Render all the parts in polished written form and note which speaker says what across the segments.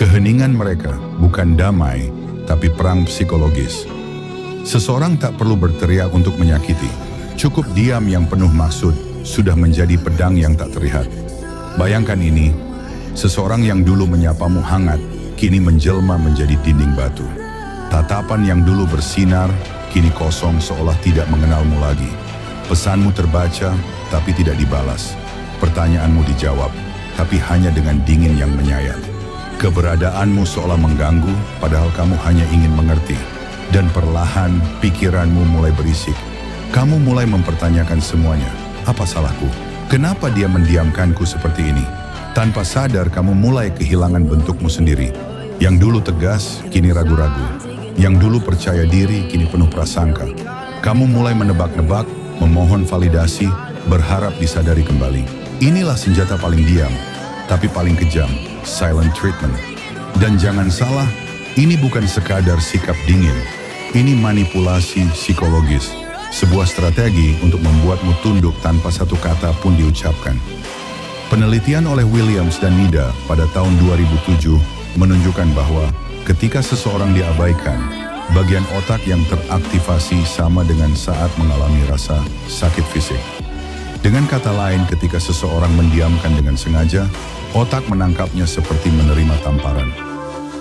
Speaker 1: Keheningan mereka bukan damai, tapi perang psikologis. Seseorang tak perlu berteriak untuk menyakiti. Cukup diam yang penuh maksud sudah menjadi pedang yang tak terlihat. Bayangkan ini, seseorang yang dulu menyapamu hangat, kini menjelma menjadi dinding batu. Tatapan yang dulu bersinar, kini kosong seolah tidak mengenalmu lagi. Pesanmu terbaca, tapi tidak dibalas. Pertanyaanmu dijawab, tapi hanya dengan dingin yang menyayat. Keberadaanmu seolah mengganggu, padahal kamu hanya ingin mengerti. Dan perlahan, pikiranmu mulai berisik. Kamu mulai mempertanyakan semuanya. Apa salahku? Kenapa dia mendiamkanku seperti ini? Tanpa sadar, kamu mulai kehilangan bentukmu sendiri. Yang dulu tegas, kini ragu-ragu. Yang dulu percaya diri, kini penuh prasangka. Kamu mulai menebak-nebak, memohon validasi, berharap disadari kembali. Inilah senjata paling diam, tapi paling kejam, silent treatment. Dan jangan salah, ini bukan sekadar sikap dingin. Ini manipulasi psikologis. Sebuah strategi untuk membuatmu tunduk tanpa satu kata pun diucapkan. Penelitian oleh Williams dan Nida pada tahun 2007 menunjukkan bahwa ketika seseorang diabaikan, bagian otak yang teraktivasi sama dengan saat mengalami rasa sakit fisik. Dengan kata lain, ketika seseorang mendiamkan dengan sengaja, otak menangkapnya seperti menerima tamparan.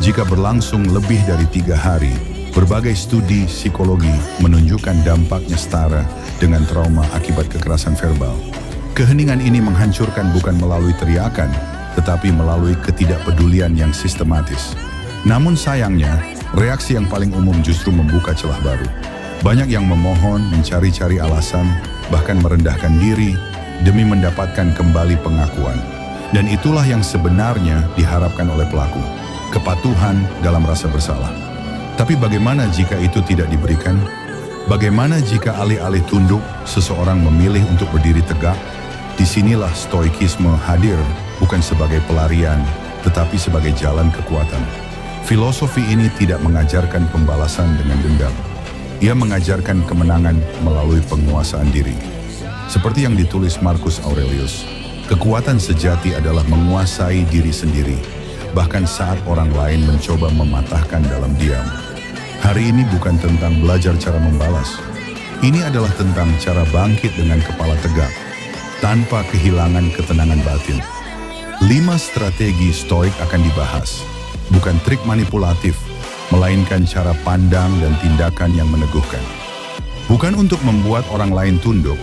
Speaker 1: Jika berlangsung lebih dari 3 hari, berbagai studi psikologi menunjukkan dampaknya setara dengan trauma akibat kekerasan verbal. Keheningan ini menghancurkan bukan melalui teriakan, tetapi melalui ketidakpedulian yang sistematis. Namun sayangnya, reaksi yang paling umum justru membuka celah baru. Banyak yang memohon, mencari-cari alasan, bahkan merendahkan diri demi mendapatkan kembali pengakuan. Dan itulah yang sebenarnya diharapkan oleh pelaku, kepatuhan dalam rasa bersalah. Tapi bagaimana jika itu tidak diberikan? Bagaimana jika alih-alih tunduk, seseorang memilih untuk berdiri tegak? Disinilah stoikisme hadir, bukan sebagai pelarian, tetapi sebagai jalan kekuatan. Filosofi ini tidak mengajarkan pembalasan dengan dendam. Ia mengajarkan kemenangan melalui penguasaan diri. Seperti yang ditulis Marcus Aurelius, kekuatan sejati adalah menguasai diri sendiri, bahkan saat orang lain mencoba mematahkan dalam diam. Hari ini bukan tentang belajar cara membalas. Ini adalah tentang cara bangkit dengan kepala tegak, tanpa kehilangan ketenangan batin. 5 strategi stoik akan dibahas. Bukan trik manipulatif, melainkan cara pandang dan tindakan yang meneguhkan. Bukan untuk membuat orang lain tunduk,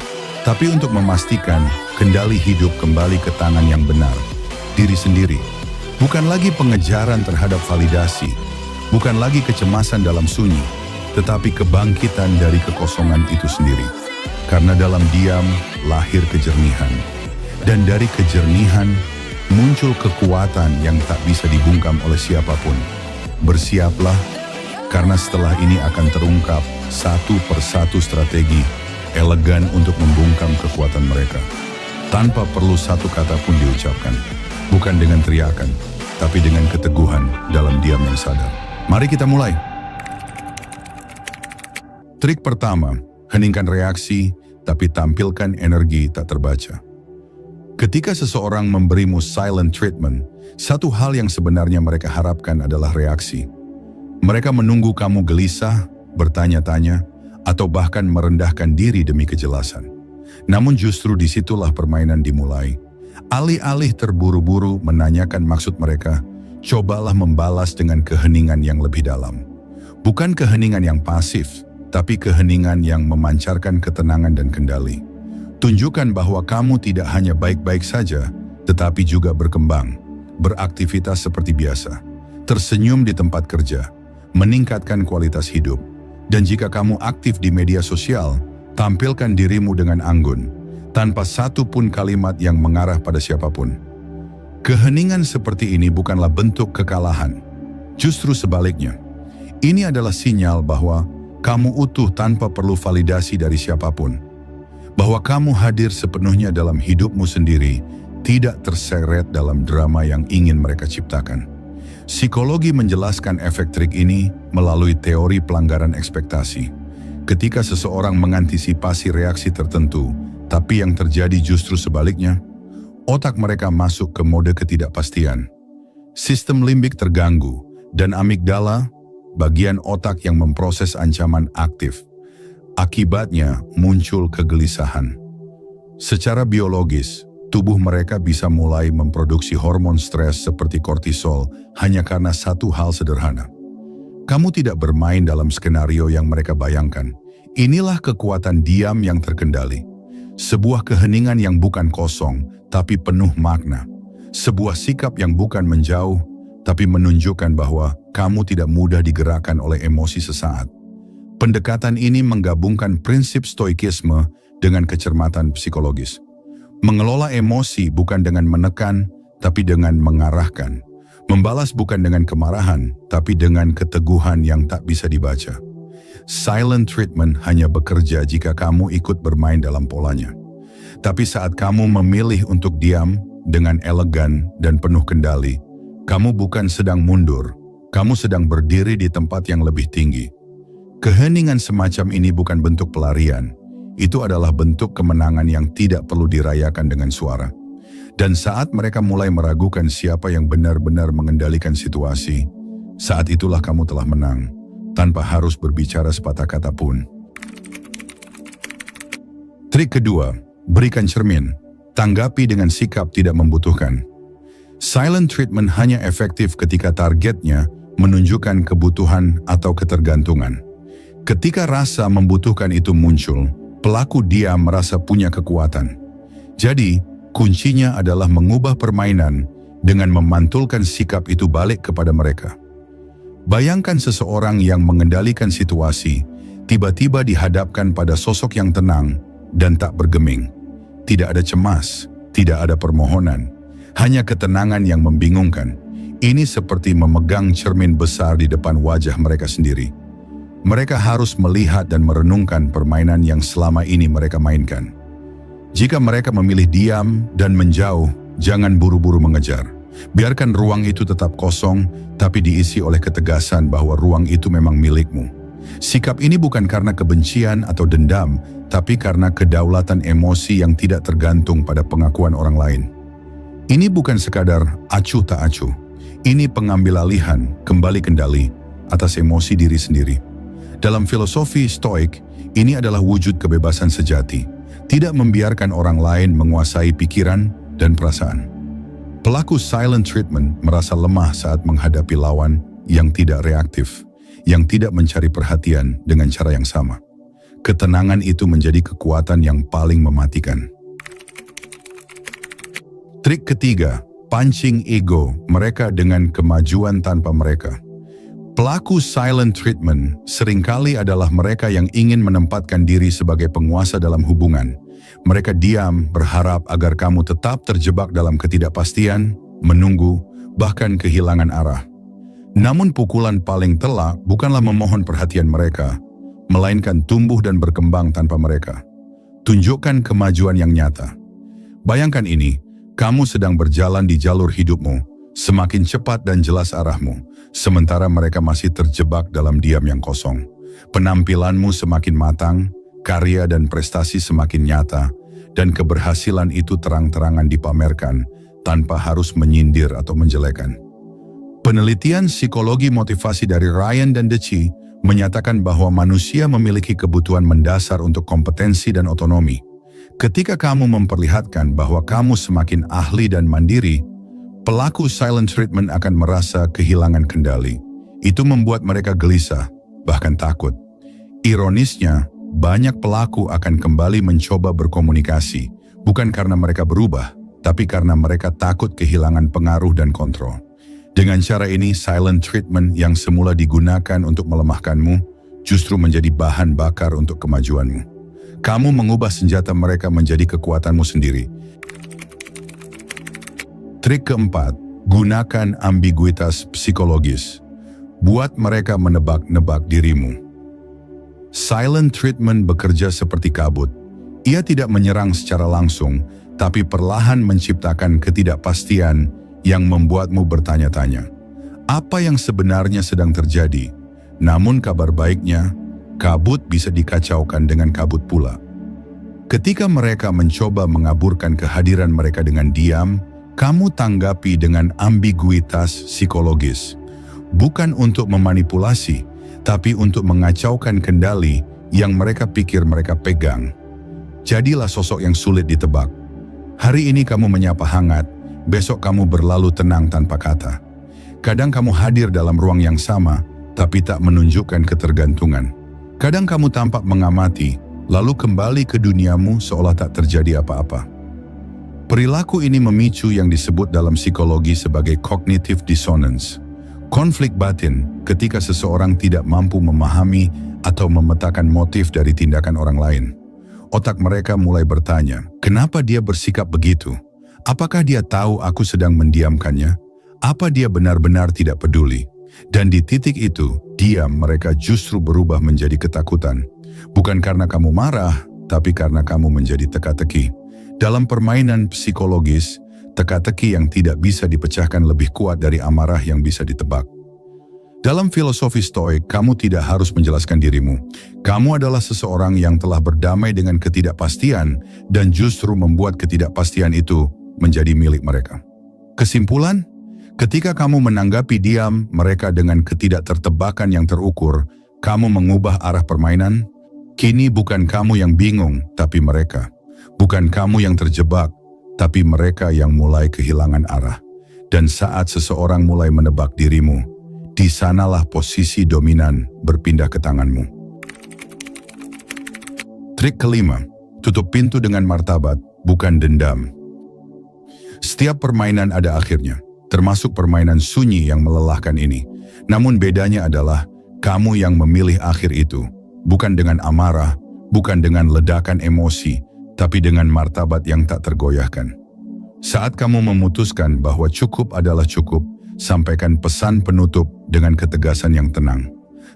Speaker 1: tapi untuk memastikan kendali hidup kembali ke tangan yang benar, diri sendiri. Bukan lagi pengejaran terhadap validasi, bukan lagi kecemasan dalam sunyi, tetapi kebangkitan dari kekosongan itu sendiri. Karena dalam diam lahir kejernihan, dan dari kejernihan muncul kekuatan yang tak bisa dibungkam oleh siapapun. Bersiaplah, karena setelah ini akan terungkap satu persatu strategi elegan untuk membungkam kekuatan mereka. Tanpa perlu satu kata pun diucapkan. Bukan dengan teriakan, tapi dengan keteguhan dalam diam yang sadar. Mari kita mulai. Trik pertama, heningkan reaksi, tapi tampilkan energi tak terbaca. Ketika seseorang memberimu silent treatment, satu hal yang sebenarnya mereka harapkan adalah reaksi. Mereka menunggu kamu gelisah, bertanya-tanya, atau bahkan merendahkan diri demi kejelasan. Namun justru disitulah permainan dimulai. Alih-alih terburu-buru menanyakan maksud mereka, cobalah membalas dengan keheningan yang lebih dalam. Bukan keheningan yang pasif, tapi keheningan yang memancarkan ketenangan dan kendali. Tunjukkan bahwa kamu tidak hanya baik-baik saja, tetapi juga berkembang, beraktivitas seperti biasa, tersenyum di tempat kerja, meningkatkan kualitas hidup. Dan jika kamu aktif di media sosial, tampilkan dirimu dengan anggun, tanpa satu pun kalimat yang mengarah pada siapapun. Keheningan seperti ini bukanlah bentuk kekalahan. Justru sebaliknya, ini adalah sinyal bahwa kamu utuh tanpa perlu validasi dari siapapun. Bahwa kamu hadir sepenuhnya dalam hidupmu sendiri, tidak terseret dalam drama yang ingin mereka ciptakan. Psikologi menjelaskan efek trik ini melalui teori pelanggaran ekspektasi. Ketika seseorang mengantisipasi reaksi tertentu, tapi yang terjadi justru sebaliknya, otak mereka masuk ke mode ketidakpastian. Sistem limbik terganggu, dan amigdala, bagian otak yang memproses ancaman aktif. Akibatnya muncul kegelisahan. Secara biologis, tubuh mereka bisa mulai memproduksi hormon stres seperti kortisol hanya karena satu hal sederhana. Kamu tidak bermain dalam skenario yang mereka bayangkan. Inilah kekuatan diam yang terkendali. Sebuah keheningan yang bukan kosong, tapi penuh makna. Sebuah sikap yang bukan menjauh, tapi menunjukkan bahwa kamu tidak mudah digerakkan oleh emosi sesaat. Pendekatan ini menggabungkan prinsip stoikisme dengan kecermatan psikologis. Mengelola emosi bukan dengan menekan, tapi dengan mengarahkan. Membalas bukan dengan kemarahan, tapi dengan keteguhan yang tak bisa dibaca. Silent treatment hanya bekerja jika kamu ikut bermain dalam polanya. Tapi saat kamu memilih untuk diam dengan elegan dan penuh kendali, kamu bukan sedang mundur, kamu sedang berdiri di tempat yang lebih tinggi. Keheningan semacam ini bukan bentuk pelarian, itu adalah bentuk kemenangan yang tidak perlu dirayakan dengan suara. Dan saat mereka mulai meragukan siapa yang benar-benar mengendalikan situasi, saat itulah kamu telah menang, tanpa harus berbicara sepatah kata pun. Trik kedua, berikan cermin. Tanggapi dengan sikap tidak membutuhkan. Silent treatment hanya efektif ketika targetnya menunjukkan kebutuhan atau ketergantungan. Ketika rasa membutuhkan itu muncul, pelaku diam merasa punya kekuatan. Jadi, kuncinya adalah mengubah permainan dengan memantulkan sikap itu balik kepada mereka. Bayangkan seseorang yang mengendalikan situasi, tiba-tiba dihadapkan pada sosok yang tenang dan tak bergeming. Tidak ada cemas, tidak ada permohonan, hanya ketenangan yang membingungkan. Ini seperti memegang cermin besar di depan wajah mereka sendiri. Mereka harus melihat dan merenungkan permainan yang selama ini mereka mainkan. Jika mereka memilih diam dan menjauh, jangan buru-buru mengejar. Biarkan ruang itu tetap kosong, tapi diisi oleh ketegasan bahwa ruang itu memang milikmu. Sikap ini bukan karena kebencian atau dendam, tapi karena kedaulatan emosi yang tidak tergantung pada pengakuan orang lain. Ini bukan sekadar acuh tak acuh. Ini pengambilalihan, kembali kendali atas emosi diri sendiri. Dalam filosofi Stoik, ini adalah wujud kebebasan sejati. Tidak membiarkan orang lain menguasai pikiran dan perasaan. Pelaku silent treatment merasa lemah saat menghadapi lawan yang tidak reaktif, yang tidak mencari perhatian dengan cara yang sama. Ketenangan itu menjadi kekuatan yang paling mematikan. Trik ketiga, pancing ego mereka dengan kemajuan tanpa mereka. Pelaku silent treatment seringkali adalah mereka yang ingin menempatkan diri sebagai penguasa dalam hubungan. Mereka diam, berharap agar kamu tetap terjebak dalam ketidakpastian, menunggu, bahkan kehilangan arah. Namun pukulan paling telak bukanlah memohon perhatian mereka, melainkan tumbuh dan berkembang tanpa mereka. Tunjukkan kemajuan yang nyata. Bayangkan ini, kamu sedang berjalan di jalur hidupmu, semakin cepat dan jelas arahmu, sementara mereka masih terjebak dalam diam yang kosong. Penampilanmu semakin matang, karya dan prestasi semakin nyata, dan keberhasilan itu terang-terangan dipamerkan tanpa harus menyindir atau menjelekan. Penelitian psikologi motivasi dari Ryan dan Deci menyatakan bahwa manusia memiliki kebutuhan mendasar untuk kompetensi dan otonomi. Ketika kamu memperlihatkan bahwa kamu semakin ahli dan mandiri, pelaku silent treatment akan merasa kehilangan kendali. Itu membuat mereka gelisah, bahkan takut. Ironisnya, banyak pelaku akan kembali mencoba berkomunikasi, bukan karena mereka berubah, tapi karena mereka takut kehilangan pengaruh dan kontrol. Dengan cara ini, silent treatment yang semula digunakan untuk melemahkanmu, justru menjadi bahan bakar untuk kemajuanmu. Kamu mengubah senjata mereka menjadi kekuatanmu sendiri. Trik keempat, gunakan ambiguitas psikologis. Buat mereka menebak-nebak dirimu. Silent treatment bekerja seperti kabut. Ia tidak menyerang secara langsung, tapi perlahan menciptakan ketidakpastian yang membuatmu bertanya-tanya. Apa yang sebenarnya sedang terjadi? Namun kabar baiknya, kabut bisa dikacaukan dengan kabut pula. Ketika mereka mencoba mengaburkan kehadiran mereka dengan diam, Kamu tanggapi dengan ambiguitas psikologis. Bukan untuk memanipulasi, tapi untuk mengacaukan kendali yang mereka pikir mereka pegang. Jadilah sosok yang sulit ditebak. Hari ini kamu menyapa hangat, besok kamu berlalu tenang tanpa kata. Kadang kamu hadir dalam ruang yang sama, tapi tak menunjukkan ketergantungan. Kadang kamu tampak mengamati, lalu kembali ke duniamu seolah tak terjadi apa-apa. Perilaku ini memicu yang disebut dalam psikologi sebagai cognitive dissonance. Konflik batin ketika seseorang tidak mampu memahami atau memetakan motif dari tindakan orang lain. Otak mereka mulai bertanya, kenapa dia bersikap begitu? Apakah dia tahu aku sedang mendiamkannya? Apa dia benar-benar tidak peduli? Dan di titik itu, diam mereka justru berubah menjadi ketakutan. Bukan karena kamu marah, tapi karena kamu menjadi teka-teki. Dalam permainan psikologis, teka-teki yang tidak bisa dipecahkan lebih kuat dari amarah yang bisa ditebak. Dalam filosofi Stoik, kamu tidak harus menjelaskan dirimu. Kamu adalah seseorang yang telah berdamai dengan ketidakpastian dan justru membuat ketidakpastian itu menjadi milik mereka. Kesimpulan, ketika kamu menanggapi diam mereka dengan ketidaktertebakan yang terukur, kamu mengubah arah permainan. Kini bukan kamu yang bingung, tapi mereka. Bukan kamu yang terjebak, tapi mereka yang mulai kehilangan arah. Dan saat seseorang mulai menebak dirimu, di sanalah posisi dominan berpindah ke tanganmu. Trik kelima, tutup pintu dengan martabat, bukan dendam. Setiap permainan ada akhirnya, termasuk permainan sunyi yang melelahkan ini. Namun bedanya adalah, kamu yang memilih akhir itu, bukan dengan amarah, bukan dengan ledakan emosi, tapi dengan martabat yang tak tergoyahkan. Saat kamu memutuskan bahwa cukup adalah cukup, sampaikan pesan penutup dengan ketegasan yang tenang.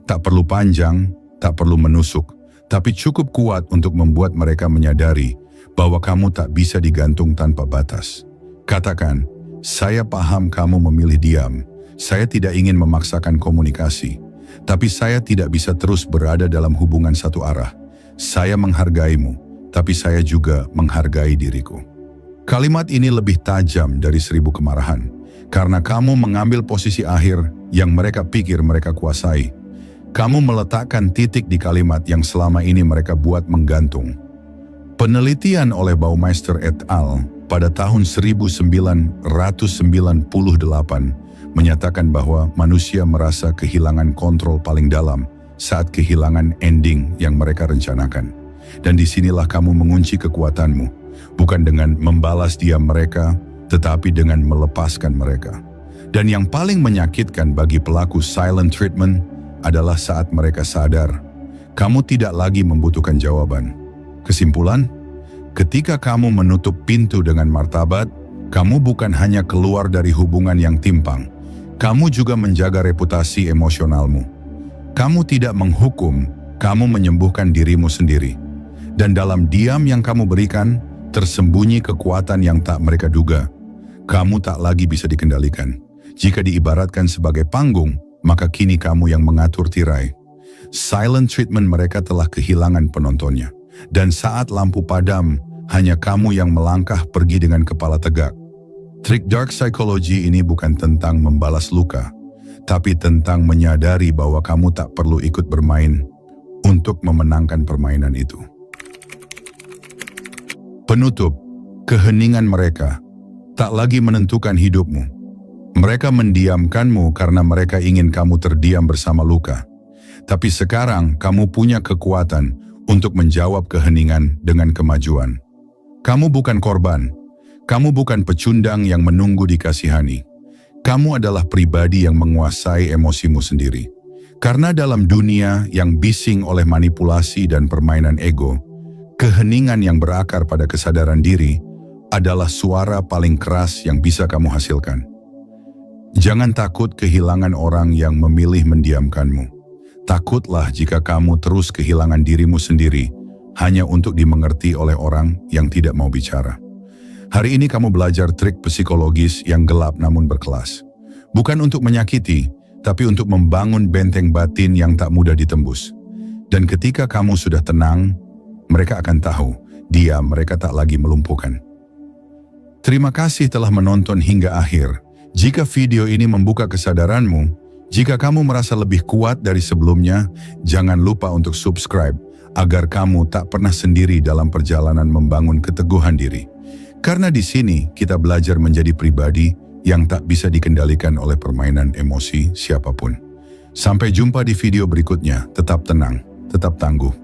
Speaker 1: Tak perlu panjang, tak perlu menusuk, tapi cukup kuat untuk membuat mereka menyadari bahwa kamu tak bisa digantung tanpa batas. Katakan, saya paham kamu memilih diam, saya tidak ingin memaksakan komunikasi, tapi saya tidak bisa terus berada dalam hubungan satu arah. Saya menghargaimu, tapi saya juga menghargai diriku. Kalimat ini lebih tajam dari 1000 kemarahan, karena kamu mengambil posisi akhir yang mereka pikir mereka kuasai. Kamu meletakkan titik di kalimat yang selama ini mereka buat menggantung. Penelitian oleh Baumeister et al. Pada tahun 1998 menyatakan bahwa manusia merasa kehilangan kontrol paling dalam saat kehilangan ending yang mereka rencanakan. Dan disinilah kamu mengunci kekuatanmu, bukan dengan membalas diam mereka, tetapi dengan melepaskan mereka. Dan yang paling menyakitkan bagi pelaku silent treatment adalah saat mereka sadar, kamu tidak lagi membutuhkan jawaban. Kesimpulan, ketika kamu menutup pintu dengan martabat, kamu bukan hanya keluar dari hubungan yang timpang, kamu juga menjaga reputasi emosionalmu. Kamu tidak menghukum, kamu menyembuhkan dirimu sendiri. Dan dalam diam yang kamu berikan, tersembunyi kekuatan yang tak mereka duga. Kamu tak lagi bisa dikendalikan. Jika diibaratkan sebagai panggung, maka kini kamu yang mengatur tirai. Silent treatment mereka telah kehilangan penontonnya. Dan saat lampu padam, hanya kamu yang melangkah pergi dengan kepala tegak. Trik dark psychology ini bukan tentang membalas luka, tapi tentang menyadari bahwa kamu tak perlu ikut bermain untuk memenangkan permainan itu. Penutup, keheningan mereka tak lagi menentukan hidupmu. Mereka mendiamkanmu karena mereka ingin kamu terdiam bersama luka. Tapi sekarang kamu punya kekuatan untuk menjawab keheningan dengan kemajuan. Kamu bukan korban, kamu bukan pecundang yang menunggu dikasihani. Kamu adalah pribadi yang menguasai emosimu sendiri. Karena dalam dunia yang bising oleh manipulasi dan permainan ego, keheningan yang berakar pada kesadaran diri adalah suara paling keras yang bisa kamu hasilkan. Jangan takut kehilangan orang yang memilih mendiamkanmu. Takutlah jika kamu terus kehilangan dirimu sendiri hanya untuk dimengerti oleh orang yang tidak mau bicara. Hari ini kamu belajar trik psikologis yang gelap namun berkelas. Bukan untuk menyakiti, tapi untuk membangun benteng batin yang tak mudah ditembus. Dan ketika kamu sudah tenang, mereka akan tahu, mereka tak lagi melumpuhkan. Terima kasih telah menonton hingga akhir. Jika video ini membuka kesadaranmu, jika kamu merasa lebih kuat dari sebelumnya, jangan lupa untuk subscribe agar kamu tak pernah sendiri dalam perjalanan membangun keteguhan diri. Karena di sini kita belajar menjadi pribadi yang tak bisa dikendalikan oleh permainan emosi siapapun. Sampai jumpa di video berikutnya. Tetap tenang, tetap tangguh.